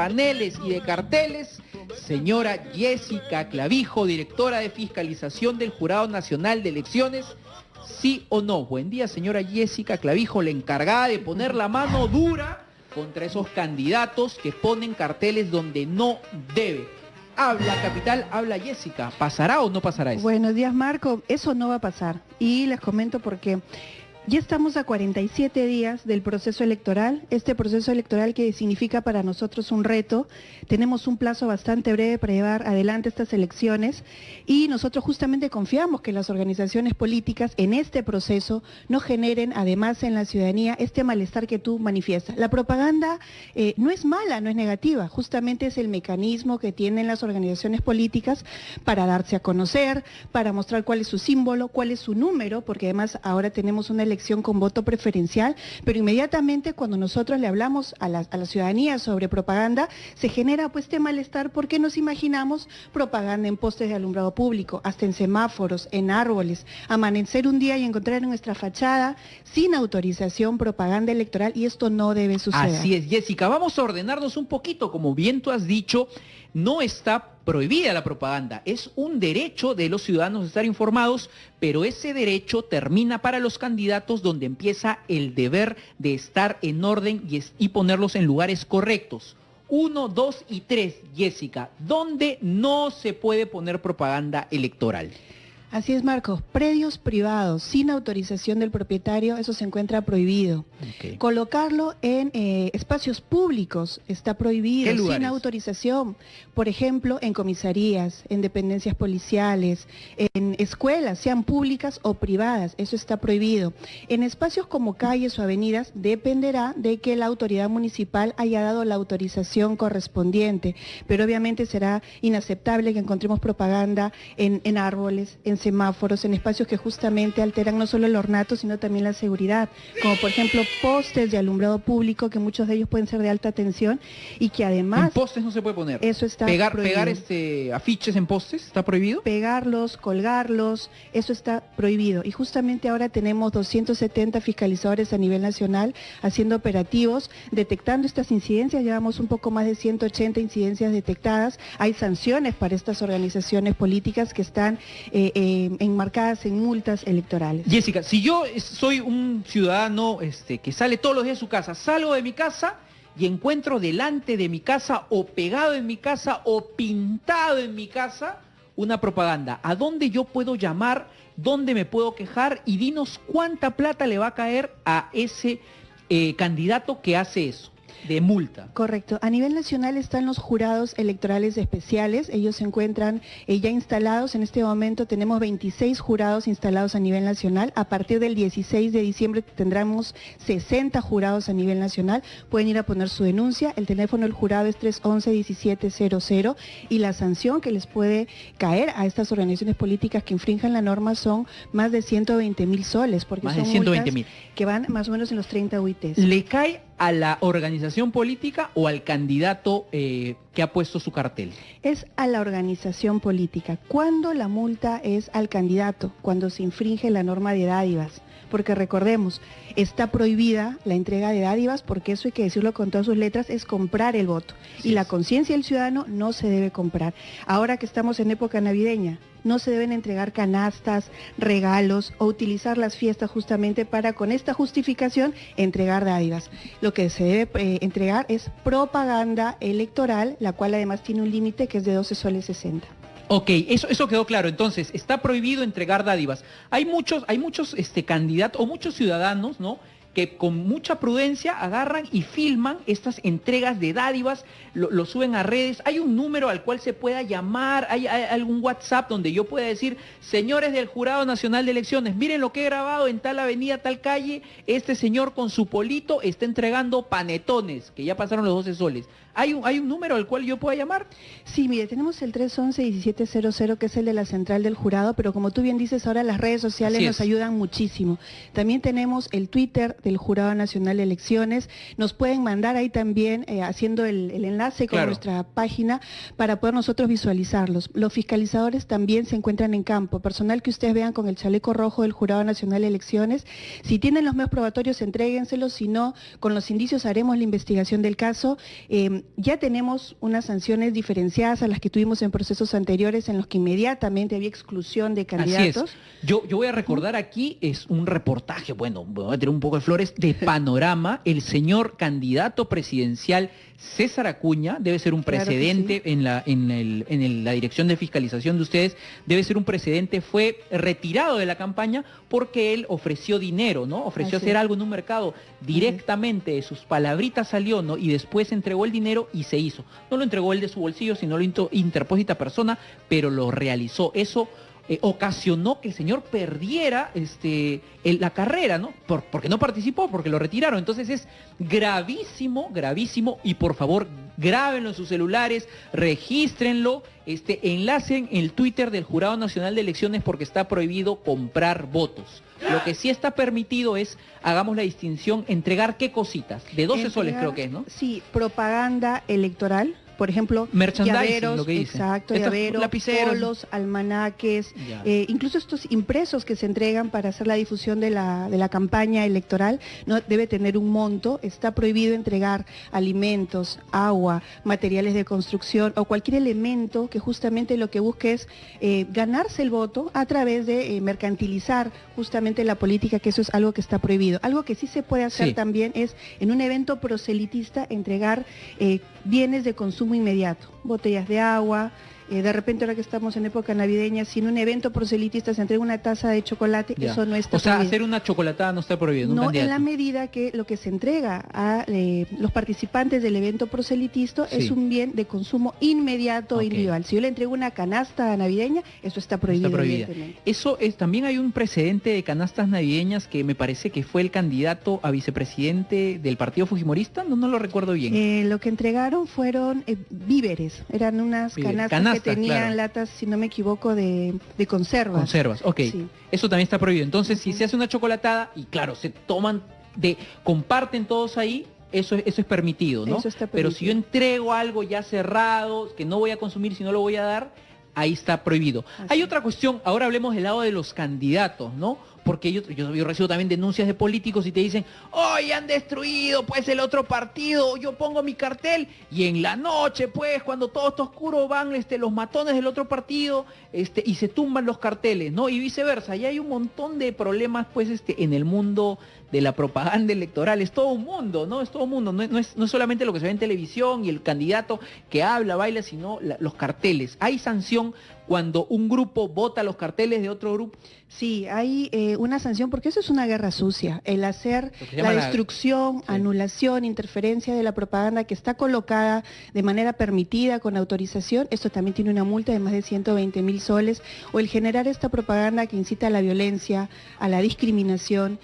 paneles y de carteles, señora Jessica Clavijo, directora de fiscalización del Jurado Nacional de Elecciones. ¿Sí o no? Buen día, señora Jessica Clavijo, la encargada de poner la mano dura contra esos candidatos que ponen carteles donde no debe. Habla Capital, habla Jessica. ¿Pasará o no pasará eso? Buenos días, Marco. Eso no va a pasar. Y les comento por qué. Ya estamos a 47 días del proceso electoral, este proceso electoral que significa para nosotros un reto. Tenemos un plazo bastante breve para llevar adelante estas elecciones y nosotros justamente confiamos que las organizaciones políticas en este proceso no generen además en la ciudadanía este malestar que tú manifiestas. La propaganda no es mala, no es negativa, justamente es el mecanismo que tienen las organizaciones políticas para darse a conocer, para mostrar cuál es su símbolo, cuál es su número, porque además ahora tenemos una elección con voto preferencial, pero inmediatamente cuando nosotros le hablamos a la ciudadanía sobre propaganda, se genera pues este malestar porque nos imaginamos propaganda en postes de alumbrado público, hasta en semáforos, en árboles, amanecer un día y encontrar en nuestra fachada sin autorización propaganda electoral y esto no debe suceder. Así es, Jessica, vamos a ordenarnos un poquito, como bien tú has dicho, no está prohibida la propaganda, es un derecho de los ciudadanos de estar informados, pero ese derecho termina para los candidatos donde empieza el deber de estar en orden y ponerlos en lugares correctos. 1, 2 y 3, Jessica, ¿dónde no se puede poner propaganda electoral? Así es, Marcos. Predios privados sin autorización del propietario, eso se encuentra prohibido. Okay. Colocarlo en espacios públicos está prohibido, sin autorización. Por ejemplo, en comisarías, en dependencias policiales, en escuelas, sean públicas o privadas, eso está prohibido. En espacios como calles o avenidas dependerá de que la autoridad municipal haya dado la autorización correspondiente, pero obviamente será inaceptable que encontremos propaganda en árboles, en semáforos, en espacios que justamente alteran no solo el ornato, sino también la seguridad, como por ejemplo postes de alumbrado público, que muchos de ellos pueden ser de alta tensión y que además... ¿En postes no se puede poner? Eso está pegar prohibido. Afiches en postes, ¿está prohibido? Pegarlos, colgarlos, eso está prohibido. Y justamente ahora tenemos 270 fiscalizadores a nivel nacional haciendo operativos, detectando estas incidencias, llevamos un poco más de 180 incidencias detectadas, hay sanciones para estas organizaciones políticas que están enmarcadas en multas electorales. Jessica, si yo soy un ciudadano que sale todos los días de su casa, salgo de mi casa y encuentro delante de mi casa o pegado en mi casa o pintado en mi casa una propaganda, ¿a dónde yo puedo llamar? ¿Dónde me puedo quejar? Y dinos cuánta plata le va a caer a ese candidato que hace eso. De multa. Correcto. A nivel nacional están los jurados electorales especiales. Ellos se encuentran ya instalados. En este momento tenemos 26 jurados instalados a nivel nacional. A partir del 16 de diciembre tendremos 60 jurados a nivel nacional. Pueden ir a poner su denuncia. El teléfono del jurado es 311-1700 y la sanción que les puede caer a estas organizaciones políticas que infrinjan la norma son más de 120.000 soles, porque más son de 120.000 que van más o menos en los 30 UITs. ¿Le cae a la organización política o al candidato que ha puesto su cartel? Es a la organización política. ¿Cuándo la multa es al candidato? Cuando se infringe la norma de dádivas. Porque recordemos, está prohibida la entrega de dádivas porque eso hay que decirlo con todas sus letras, es comprar el voto. Sí, y la conciencia del ciudadano no se debe comprar. Ahora que estamos en época navideña, no se deben entregar canastas, regalos o utilizar las fiestas justamente para con esta justificación entregar dádivas. Lo que se debe entregar es propaganda electoral, la cual además tiene un límite que es de 12 soles 60. Ok, eso quedó claro. Entonces, está prohibido entregar dádivas. Hay muchos candidatos o muchos ciudadanos, ¿no?, que con mucha prudencia agarran y filman estas entregas de dádivas, lo suben a redes. Hay un número al cual se pueda llamar, hay algún WhatsApp donde yo pueda decir, señores del Jurado Nacional de Elecciones, miren lo que he grabado en tal avenida, tal calle, este señor con su polito está entregando panetones, que ya pasaron los 12 soles. ¿Hay un número al cual yo pueda llamar? Sí, mire, tenemos el 311-1700, que es el de la central del jurado, pero como tú bien dices, ahora las redes sociales nos ayudan muchísimo. También tenemos el Twitter del Jurado Nacional de Elecciones. Nos pueden mandar ahí también, haciendo el enlace con nuestra página, para poder nosotros visualizarlos. Los fiscalizadores también se encuentran en campo. Personal que ustedes vean con el chaleco rojo del Jurado Nacional de Elecciones. Si tienen los medios probatorios, entréguenselos. Si no, con los indicios haremos la investigación del caso. Ya tenemos unas sanciones diferenciadas a las que tuvimos en procesos anteriores en los que inmediatamente había exclusión de candidatos. Así es. Yo voy a recordar aquí, es un reportaje, bueno, voy a tener un poco de flores, de Panorama. El señor candidato presidencial César Acuña debe ser un precedente en la dirección de fiscalización de ustedes, debe ser un precedente, fue retirado de la campaña porque él ofreció dinero, ¿no? Ofreció hacer algo en un mercado directamente, de sus palabritas salió, ¿no? Y después entregó el dinero y se hizo. No lo entregó él de su bolsillo, sino lo interpósita persona, pero lo realizó. Eso ocasionó que el señor perdiera la carrera, ¿no? Porque no participó, porque lo retiraron. Entonces es gravísimo, gravísimo, y por favor, grábenlo en sus celulares, regístrenlo, enlacen el Twitter del Jurado Nacional de Elecciones porque está prohibido comprar votos. Lo que sí está permitido es, hagamos la distinción, entregar qué cositas, de 12 soles creo que es, ¿no? Sí, propaganda electoral. Por ejemplo, merchandising, lo que dice. Exacto, llaveros, lapiceros, polos, almanaques, incluso estos impresos que se entregan para hacer la difusión de la campaña electoral, no debe tener un monto. Está prohibido entregar alimentos, agua, materiales de construcción o cualquier elemento que justamente lo que busque es ganarse el voto a través de mercantilizar justamente la política, que eso es algo que está prohibido. Algo que sí se puede hacer también es en un evento proselitista entregar bienes de consumo inmediato, botellas de agua, de repente ahora que estamos en época navideña, si en un evento proselitista se entrega una taza de chocolate, eso no está prohibido. Hacer una chocolatada no está prohibido. No, en la medida que lo que se entrega a los participantes del evento proselitista es un bien de consumo inmediato e individual. Si yo le entrego una canasta navideña, eso está prohibido. Eso es, también hay un precedente de canastas navideñas que me parece que fue el candidato a vicepresidente del partido fujimorista, no lo recuerdo bien. Lo que entregaron fueron víveres, eran unas canastas que tenían latas, si no me equivoco, de conservas. Conservas, ok. Sí. Eso también está prohibido. Entonces, si se hace una chocolatada, y claro, se toman, comparten todos ahí, eso es permitido, ¿no? Eso está permitido. Pero si yo entrego algo ya cerrado, que no voy a consumir si no lo voy a dar, ahí está prohibido. Hay otra cuestión, ahora hablemos del lado de los candidatos, ¿no? Porque yo recibo también denuncias de políticos y te dicen, ¡ay, han destruido pues el otro partido! Yo pongo mi cartel y en la noche pues cuando todo está oscuro van los matones del otro partido y se tumban los carteles, ¿no? Y viceversa. Y hay un montón de problemas pues en el mundo de la propaganda electoral. Es todo un mundo, ¿no? Es todo un mundo. No es solamente lo que se ve en televisión y el candidato que habla, baila, sino los carteles. ¿Hay sanción cuando un grupo vota los carteles de otro grupo? Sí, hay una sanción, porque eso es una guerra sucia, el hacer la destrucción, anulación, interferencia de la propaganda que está colocada de manera permitida, con autorización. Esto también tiene una multa de más de 120.000 soles, o el generar esta propaganda que incita a la violencia, a la discriminación,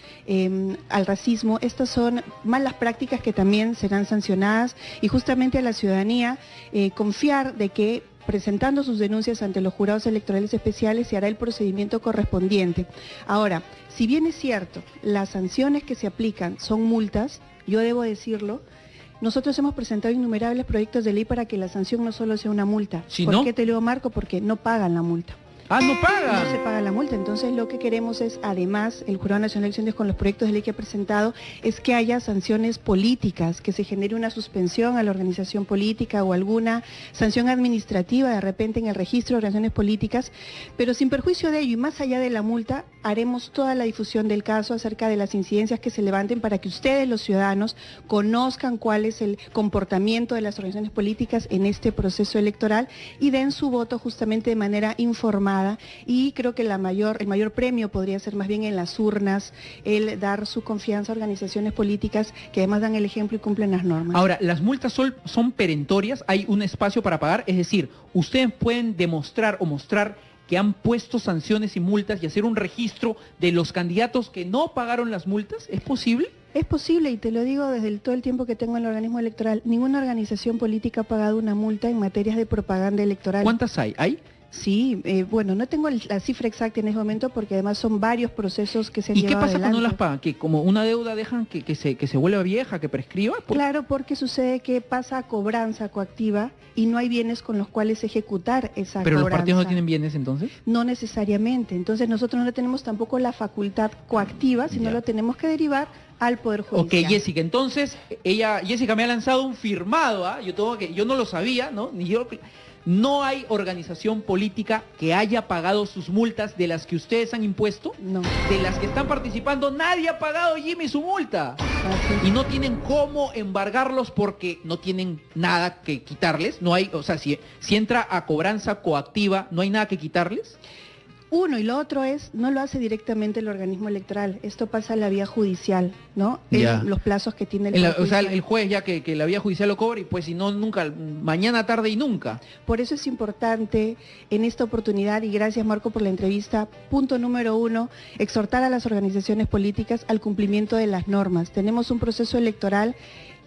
al racismo. Estas son malas prácticas que también serán sancionadas, y justamente a la ciudadanía confiar de que presentando sus denuncias ante los jurados electorales especiales se hará el procedimiento correspondiente. Ahora, si bien es cierto, las sanciones que se aplican son multas, yo debo decirlo, nosotros hemos presentado innumerables proyectos de ley para que la sanción no solo sea una multa. ¿Por qué te leo, Marco? Porque no pagan la multa. Ah, no paga. No se paga la multa. Entonces lo que queremos es, además, el Jurado Nacional de Elecciones con los proyectos de ley que ha presentado, es que haya sanciones políticas, que se genere una suspensión a la organización política o alguna sanción administrativa de repente en el registro de organizaciones políticas, pero sin perjuicio de ello y más allá de la multa, haremos toda la difusión del caso acerca de las incidencias que se levanten para que ustedes, los ciudadanos, conozcan cuál es el comportamiento de las organizaciones políticas en este proceso electoral y den su voto justamente de manera informada. Y creo que el mayor premio podría ser más bien en las urnas, el dar su confianza a organizaciones políticas que además dan el ejemplo y cumplen las normas. Ahora, las multas son perentorias, hay un espacio para pagar, es decir, ustedes pueden demostrar o mostrar que han puesto sanciones y multas y hacer un registro de los candidatos que no pagaron las multas. ¿Es posible? Es posible, y te lo digo desde todo el tiempo que tengo en el organismo electoral. Ninguna organización política ha pagado una multa en materias de propaganda electoral. ¿Cuántas hay? Sí, bueno, no tengo la cifra exacta en ese momento porque además son varios procesos que se han ¿Y qué llevado pasa cuando no adelante. las pagan? ¿Que como una deuda dejan que se vuelva vieja, que prescriba? Claro, porque sucede que pasa a cobranza coactiva y no hay bienes con los cuales ejecutar esa ¿Pero los cobranza. partidos no tienen bienes entonces? No necesariamente. Entonces nosotros no tenemos tampoco la facultad coactiva, sino Ya. lo tenemos que derivar al Poder Ok, Judicial. Jessica, entonces, Jessica me ha lanzado un firmado, ¿ah? Yo no lo sabía, ¿no? Ni yo. No hay organización política que haya pagado sus multas de las que ustedes han impuesto. No. De las que están participando, nadie ha pagado, Jimmy, su multa. Así. Y no tienen cómo embargarlos porque no tienen nada que quitarles. No hay, o sea, si entra a cobranza coactiva, no hay nada que quitarles. Uno, y lo otro es, no lo hace directamente el organismo electoral, esto pasa a la vía judicial, ¿no? Ya. Los plazos que tiene el O Poder sea, Judicial. el juez ya que la vía judicial lo cobre y pues si no, nunca, mañana, tarde y nunca. Por eso es importante en esta oportunidad, y gracias Marco por la entrevista, punto número 1, exhortar a las organizaciones políticas al cumplimiento de las normas. Tenemos un proceso electoral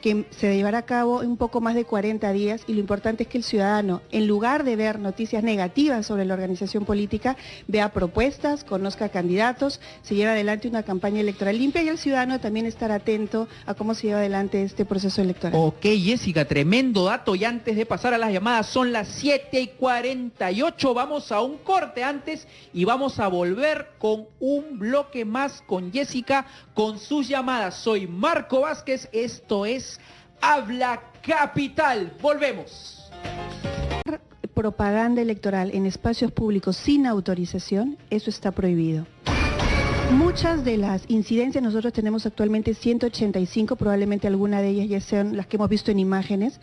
que se llevará a cabo en un poco más de 40 días y lo importante es que el ciudadano, en lugar de ver noticias negativas sobre la organización política, vea propuestas, conozca candidatos, se lleve adelante una campaña electoral limpia y el ciudadano también estar atento a cómo se lleva adelante este proceso electoral. Ok, Jessica, tremendo dato. Y antes de pasar a las llamadas, son las 7:48. Vamos a un corte antes y vamos a volver con un bloque más con Jessica, con sus llamadas. Soy Marco Vázquez, esto es Habla Capital. Volvemos. Propaganda electoral en espacios públicos sin autorización, eso está prohibido. Muchas de las incidencias, nosotros tenemos actualmente 185, probablemente alguna de ellas ya sean las que hemos visto en imágenes,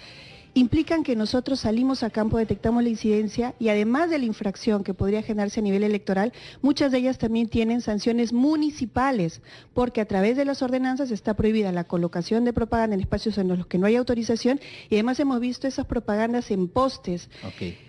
implican que nosotros salimos a campo, detectamos la incidencia y además de la infracción que podría generarse a nivel electoral, muchas de ellas también tienen sanciones municipales, porque a través de las ordenanzas está prohibida la colocación de propaganda en espacios en los que no hay autorización y además hemos visto esas propagandas en postes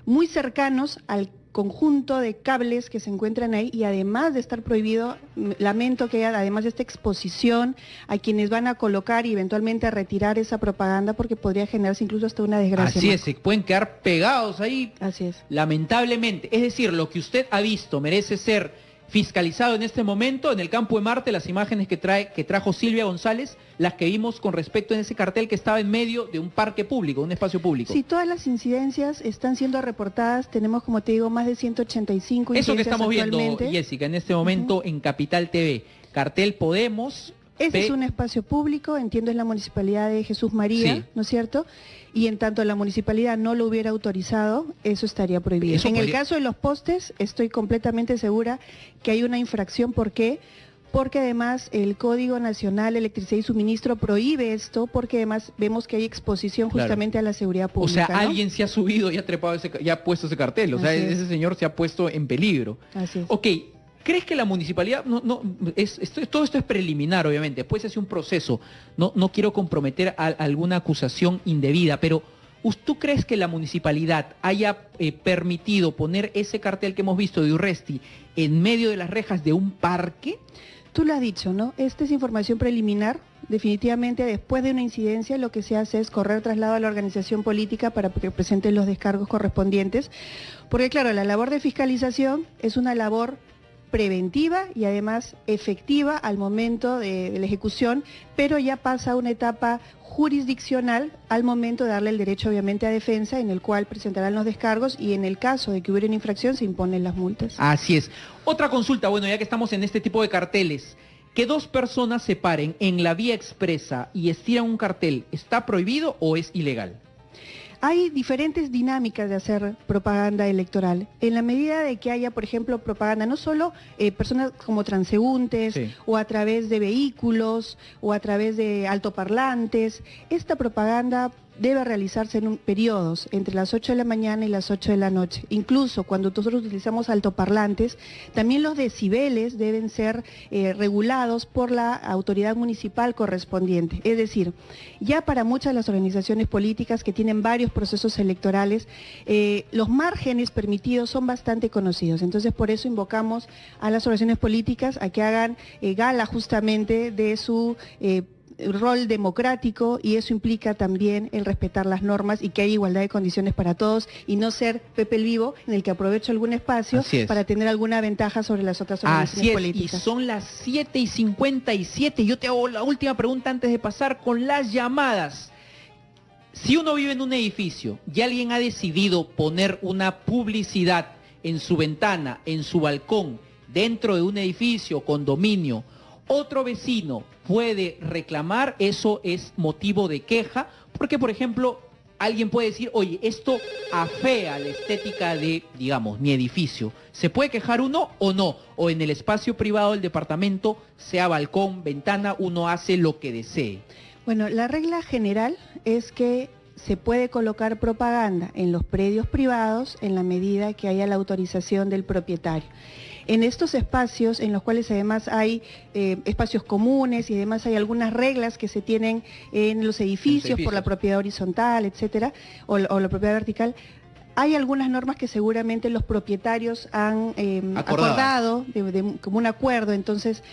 muy cercanos al conjunto de cables que se encuentran ahí y además de estar prohibido, lamento que haya además de esta exposición a quienes van a colocar y eventualmente a retirar esa propaganda porque podría generarse incluso hasta una desgracia. Así es, se pueden quedar pegados ahí. Así es. Lamentablemente. Es decir, lo que usted ha visto merece ser fiscalizado en este momento. En el campo de Marte, las imágenes que trajo Silvia González, las que vimos con respecto en ese cartel que estaba en medio de un parque público, un espacio público. Sí, todas las incidencias están siendo reportadas, tenemos como te digo más de 185 Eso que incidencias estamos viendo, actualmente. Jessica, en este momento en Capital TV, cartel Podemos. Ese es un espacio público, entiendo es la municipalidad de Jesús María, Sí. ¿no es cierto? Y en tanto la municipalidad no lo hubiera autorizado, eso estaría prohibido. Eso En el podría- caso de los postes, estoy completamente segura que hay una infracción. ¿Por qué? Porque además el Código Nacional de Electricidad y Suministro prohíbe esto, porque además vemos que hay exposición Claro. justamente a la seguridad O pública. sea, ¿no? alguien se ha subido y ha trepado ya ha puesto ese cartel. O sea, Así es. ese señor se ha puesto en peligro. Así es. Ok, ¿crees que la municipalidad, todo esto es preliminar, obviamente, después se hace un proceso, no quiero comprometer alguna acusación indebida, pero ¿tú crees que la municipalidad haya permitido poner ese cartel que hemos visto de Urresti en medio de las rejas de un parque? Tú lo has dicho, ¿no? Esta es información preliminar. Definitivamente, después de una incidencia, lo que se hace es correr traslado a la organización política para que presenten los descargos correspondientes. Porque, claro, la labor de fiscalización es una labor preventiva y además efectiva al momento de la ejecución, pero ya pasa a una etapa jurisdiccional al momento de darle el derecho, obviamente, a defensa, en el cual presentarán los descargos y en el caso de que hubiera una infracción se imponen las multas. Así es. Otra consulta, bueno, ya que estamos en este tipo de carteles, que dos personas se paren en la vía expresa y estiran un cartel, ¿está prohibido o es ilegal? Hay diferentes dinámicas de hacer propaganda electoral. En la medida de que haya, por ejemplo, propaganda, no solo personas como transeúntes, Sí. o a través de vehículos, o a través de altoparlantes, esta propaganda debe realizarse en periodos entre las 8 de la mañana y las 8 de la noche. Incluso cuando nosotros utilizamos altoparlantes, también los decibeles deben ser regulados por la autoridad municipal correspondiente. Es decir, ya para muchas de las organizaciones políticas que tienen varios procesos electorales, los márgenes permitidos son bastante conocidos. Entonces, por eso invocamos a las organizaciones políticas a que hagan gala justamente de su rol democrático y eso implica también el respetar las normas y que haya igualdad de condiciones para todos y no ser Pepe el Vivo en el que aprovecho algún espacio para tener alguna ventaja sobre las otras organizaciones políticas. Y son las 7:57. Yo te hago la última pregunta antes de pasar con las llamadas. Si uno vive en un edificio y alguien ha decidido poner una publicidad en su ventana, en su balcón, dentro de un edificio, condominio, otro vecino puede reclamar, eso es motivo de queja, porque por ejemplo, alguien puede decir, oye, esto afea la estética de, digamos, mi edificio. ¿Se puede quejar uno o no? O en el espacio privado del departamento, sea balcón, ventana, uno hace lo que desee. Bueno, la regla general es que se puede colocar propaganda en los predios privados en la medida que haya la autorización del propietario. En estos espacios, en los cuales además hay espacios comunes y además hay algunas reglas que se tienen en los edificios por la propiedad horizontal, etcétera, o la propiedad vertical, hay algunas normas que seguramente los propietarios han acordado como un acuerdo, entonces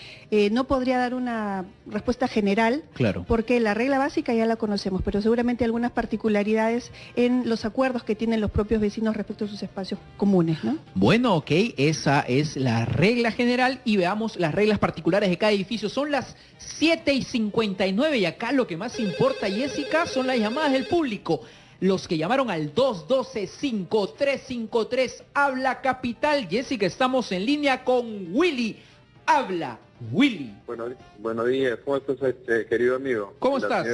no podría dar una respuesta general, porque la regla básica ya la conocemos, pero seguramente algunas particularidades en los acuerdos que tienen los propios vecinos respecto a sus espacios comunes, ¿no? Bueno, ok, esa es la regla general y veamos las reglas particulares de cada edificio. Son las 7:59 y acá lo que más importa, Jessica, son las llamadas del público. Los que llamaron al 212-5353, habla Capital. Jessica, estamos en línea con Willy. Habla, Willy. Buenos días, ¿cómo estás, querido amigo? ¿Cómo estás?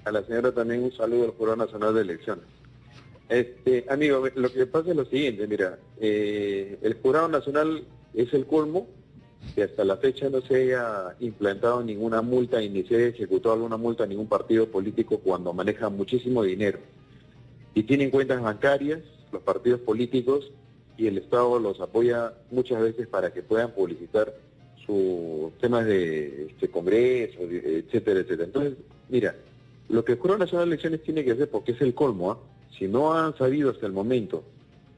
A la señora también un saludo al Jurado Nacional de Elecciones. Amigo, lo que pasa es lo siguiente, mira, el Jurado Nacional es el colmo que hasta la fecha no se haya implantado ninguna multa y ni se haya ejecutado alguna multa a ningún partido político cuando maneja muchísimo dinero. Y tienen cuentas bancarias, los partidos políticos, y el Estado los apoya muchas veces para que puedan publicitar sus temas de congreso, etcétera, etcétera. Entonces, mira, lo que el Jurado Nacional de Elecciones tiene que hacer, porque es el colmo, si no han sabido hasta el momento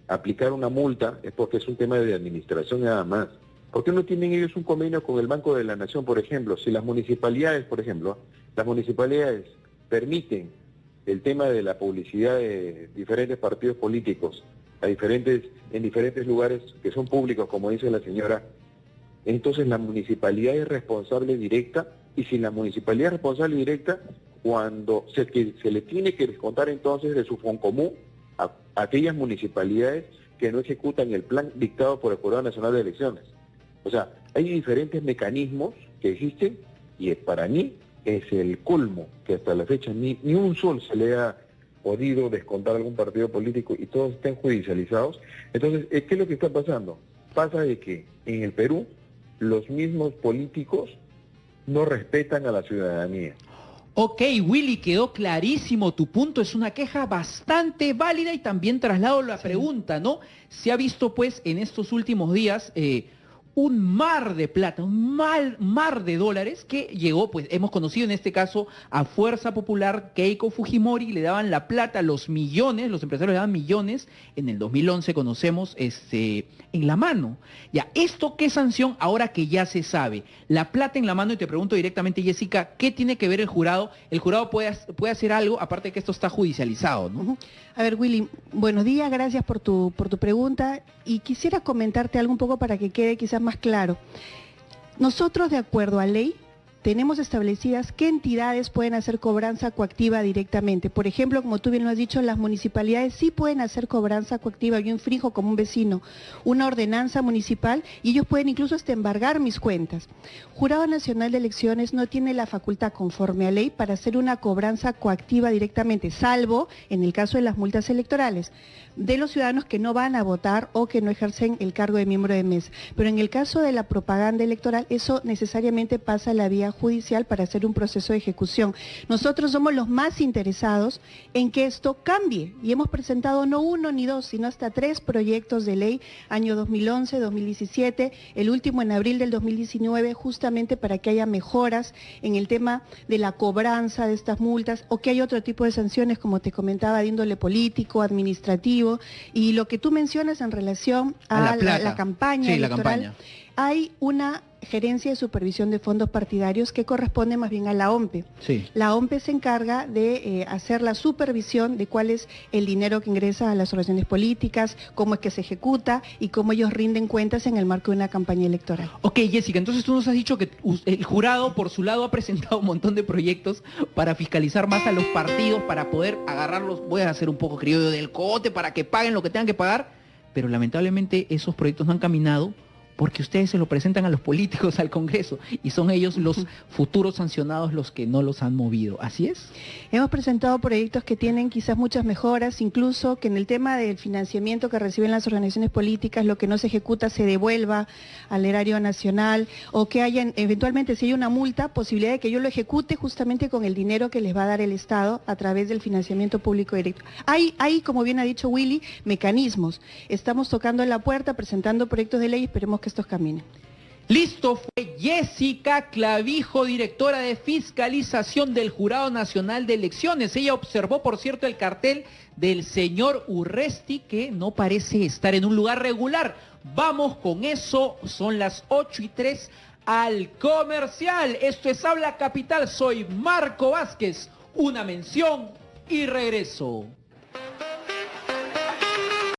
aplicar una multa, es porque es un tema de administración nada más. ¿Por qué no tienen ellos un convenio con el Banco de la Nación, por ejemplo? Si las municipalidades, por ejemplo, las municipalidades permiten el tema de la publicidad de diferentes partidos políticos en diferentes lugares que son públicos, como dice la señora, entonces la municipalidad es responsable directa, y si la municipalidad es responsable directa, cuando se le tiene que descontar entonces de su Foncomún a aquellas municipalidades que no ejecutan el plan dictado por el Jurado Nacional de Elecciones. O sea, hay diferentes mecanismos que existen y para mí es el colmo que hasta la fecha ni un sol se le ha podido descontar a algún partido político y todos estén judicializados. Entonces, ¿qué es lo que está pasando? Pasa de que en el Perú los mismos políticos no respetan a la ciudadanía. Ok, Willy, quedó clarísimo tu punto, es una queja bastante válida y también traslado la pregunta, ¿no? Se ha visto pues en estos últimos días un mar de plata, un mar de dólares que llegó, pues hemos conocido en este caso a Fuerza Popular, Keiko Fujimori, le daban la plata, los millones, los empresarios le daban millones, en el 2011 conocemos en la mano. Ya, ¿esto qué sanción ahora que ya se sabe? La plata en la mano, y te pregunto directamente, Jessica, ¿qué tiene que ver el jurado? El jurado puede hacer algo, aparte de que esto está judicializado, ¿no? A ver, Willy, buenos días, gracias por tu pregunta, y quisiera comentarte algo un poco para que quede quizás más claro. Nosotros, de acuerdo a ley, tenemos establecidas qué entidades pueden hacer cobranza coactiva directamente. Por ejemplo, como tú bien lo has dicho, las municipalidades sí pueden hacer cobranza coactiva. Yo infrinjo como un vecino una ordenanza municipal y ellos pueden incluso hasta embargar mis cuentas. Jurado Nacional de Elecciones no tiene la facultad conforme a ley para hacer una cobranza coactiva directamente, salvo en el caso de las multas electorales, de los ciudadanos que no van a votar o que no ejercen el cargo de miembro de mesa. Pero en el caso de la propaganda electoral, eso necesariamente pasa a la vía judicial para hacer un proceso de ejecución. Nosotros somos los más interesados en que esto cambie y hemos presentado no uno ni dos, sino hasta 3 proyectos de ley, año 2011, 2017, el último en abril del 2019, justamente para que haya mejoras en el tema de la cobranza de estas multas o que haya otro tipo de sanciones, como te comentaba, de índole político, administrativo, y lo que tú mencionas en relación a la campaña electoral, hay una Gerencia de Supervisión de Fondos Partidarios, que corresponde más bien a la OMPE. Sí. La OMPE se encarga de hacer la supervisión de cuál es el dinero que ingresa a las organizaciones políticas, cómo es que se ejecuta y cómo ellos rinden cuentas en el marco de una campaña electoral. Ok, Jessica, entonces tú nos has dicho que el jurado por su lado ha presentado un montón de proyectos para fiscalizar más a los partidos, para poder agarrarlos, voy a hacer un poco criollo del cote, para que paguen lo que tengan que pagar, pero lamentablemente esos proyectos no han caminado porque ustedes se lo presentan a los políticos, al Congreso, y son ellos los futuros sancionados los que no los han movido. ¿Así es? Hemos presentado proyectos que tienen quizás muchas mejoras, incluso que en el tema del financiamiento que reciben las organizaciones políticas, lo que no se ejecuta se devuelva al erario nacional, o que hayan, eventualmente si hay una multa, posibilidad de que yo lo ejecute justamente con el dinero que les va a dar el Estado a través del financiamiento público directo. Hay, como bien ha dicho Willy, mecanismos. Estamos tocando en la puerta, presentando proyectos de ley, esperemos que estos caminen. Listo, fue Jessica Clavijo, directora de fiscalización del Jurado Nacional de Elecciones. Ella observó, por cierto, el cartel del señor Urresti, que no parece estar en un lugar regular. Vamos con eso, son las 8:03 al comercial. Esto es Habla Capital, soy Marco Vázquez. Una mención y regreso.